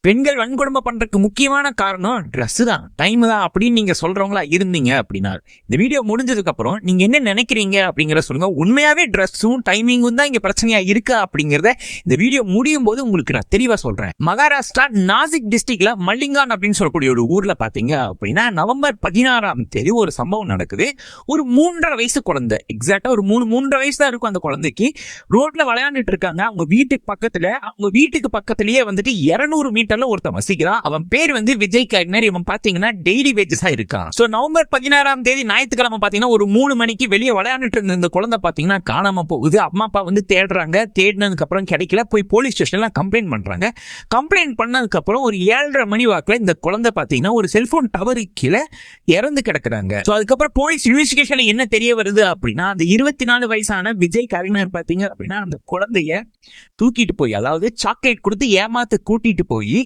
பெண்கள் வன்கொடுமை பண்றதுக்கு முக்கியமான காரணம் ட்ரெஸ் தான், டைம் தான் அப்படின்னு நீங்க சொல்றவங்களா இருந்தீங்க அப்படின்னா இந்த வீடியோ முடிஞ்சதுக்கு அப்புறம் நீங்க என்ன நினைக்கிறீங்க அப்படிங்கறத சொல்லுங்க. உண்மையாவே ட்ரெஸ்ஸும் டைமிங்கும் தான் இங்க பிரச்சனையா இருக்கா அப்படிங்கறத இந்த வீடியோ முடியும் போது உங்களுக்கு நான் தெளிவா சொல்றேன். மகாராஷ்டிரா நாசிக் டிஸ்ட்ரிக்ட்ல மல்லிங்கான் அப்படின்னு சொல்லக்கூடிய ஒரு ஊர்ல பாத்தீங்க அப்படின்னா நவம்பர் 16ஆம் தேதி ஒரு சம்பவம் நடக்குது. ஒரு 3.5 வயசு குழந்தை, எக்ஸாக்டா ஒரு 3.5 வயசு தான் இருக்கும் அந்த குழந்தைக்கு. ரோட்ல விளையாண்டுட்டு இருக்காங்க. அவங்க வீட்டுக்கு பக்கத்திலேயே வந்துட்டு 200 மீட்டர் ஒருத்தன் வசிக்கிறான். அவன் பேர் வந்து விஜய் கர்னர். இவன் பாத்தீங்கன்னா டெய்லி வேஜஸா இருக்கான். சோ நவம்பர் 16ஆம் தேதி ஞாயிற்றுக்கிழமை பாத்தீங்கன்னா ஒரு 3 மணிக்கு வெளியே விளையாண்டுட்டு இருந்த இந்த குழந்தை பாத்தீங்கன்னா காணாம போகுது. அம்மா அப்பா வந்து தேடுறாங்க. தேடினதுக்கு அப்புறம் கிடைக்கல. போய் போலீஸ் ஸ்டேஷன்ல கம்ப்ளைண்ட் பண்றாங்க. கம்ப்ளைண்ட் பண்ணதுக்கு அப்புறம் ஒரு 7:30 மணி வாக்குல இந்த குழந்தை பாத்தீங்கன்னா ஒரு செல்போன் டவருக்கு கீழே இறந்து கிடக்குறாங்க. சோ அதுக்கப்புறம் போலீஸ் இன்வெஸ்டிகேஷன்ல என்ன தெரிய வருது அப்படின்னா அந்த 24 வயசான விஜய் கர்னர் பாத்தீங்க அப்படின்னா அந்த குழந்தைய தூக்கிட்டு போய், அதாவது சாக்லேட் கொடுத்து ஏமாத்து கூட்டிட்டு போய்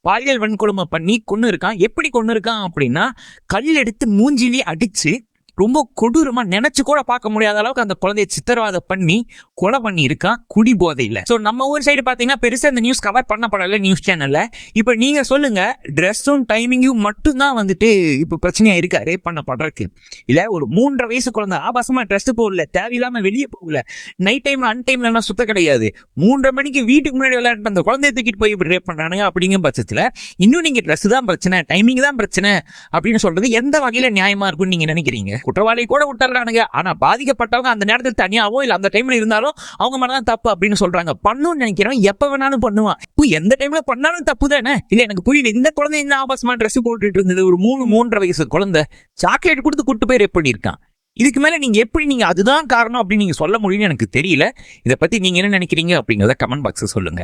பாலியல் வன்கொடுமை பண்ணி கொன்னு இருக்கான். எப்படி கொன்னு இருக்கான் அப்படின்னா கல் எடுத்து மூஞ்சிலே அடிச்சு ரொம்ப கொடூரமா நினைச்சு கூட பார்க்க முடியாத அளவுக்கு அந்த குழந்தைய சித்திரவாதை பண்ணி கொலை பண்ணி இருக்கான் குடி போதையில. சோ நம்ம ஊர் சைடு பாத்தீங்கன்னா பெருசா இந்த நியூஸ் கவர் பண்ணப்படல நியூஸ் சேனல்ல. இப்ப நீங்க சொல்லுங்க, ட்ரெஸ்ஸும் டைமிங்கும் மட்டும்தான் வந்துட்டு இப்ப பிரச்சனையா இருக்கா ரேப் பண்ணப்படுறதுக்கு? இல்ல ஒரு 3.5 வயசு குழந்தை ஆபாசமா ட்ரெஸ் போடல, தேவையில்லாம வெளியே போகல, நைட் டைம்ல அன்டைம்ல சுத்த கிடையாது, 3:30 மணிக்கு வீட்டுக்கு முன்னாடி விளையாட்டு அந்த குழந்தைய தூக்கிட்டு போய் இப்படி ரேப் பண்றானுங்க. அப்படிங்கிற பட்சத்துல இன்னும் நீங்க ட்ரெஸ் தான் பிரச்சனை, டைமிங் தான் பிரச்சனை அப்படின்னு சொல்றது எந்த வகையில நியாயமா இருக்கும்னு நீங்க நினைக்கிறீங்க? குற்றவாளி கூட விட்டுறானுங்க, ஆனா பாதிக்கப்பட்டவங்க அந்த நேரத்தில் தனியாவோ இல்ல அந்த டைம்ல இருந்தாலும் அவங்க மேலதான் தப்பு அப்படின்னு சொல்றாங்க. பண்ணுன்னு நினைக்கிறோம், எப்ப வேணாலும் பண்ணுவான். எந்த டைம்ல பண்ணாலும் தப்பு தானே? இல்ல எனக்கு புரியல. இந்த குழந்தை இந்த ஆபாசமா ட்ரெஸ் போட்டுட்டு இருந்தது, ஒரு 3.5 வயசு குழந்தை சாக்லேட் கொடுத்து கூட்டு போய் ரேப் பண்ணியிருக்கான். இதுக்கு மேல நீங்க எப்படி அதுதான் காரணம் அப்படின்னு நீங்க சொல்ல முடியும்னு எனக்கு தெரியல. இதை பத்தி நீங்க என்ன நினைக்கிறீங்க அப்படிங்கறத கமெண்ட் பாக்ஸ் சொல்லுங்க.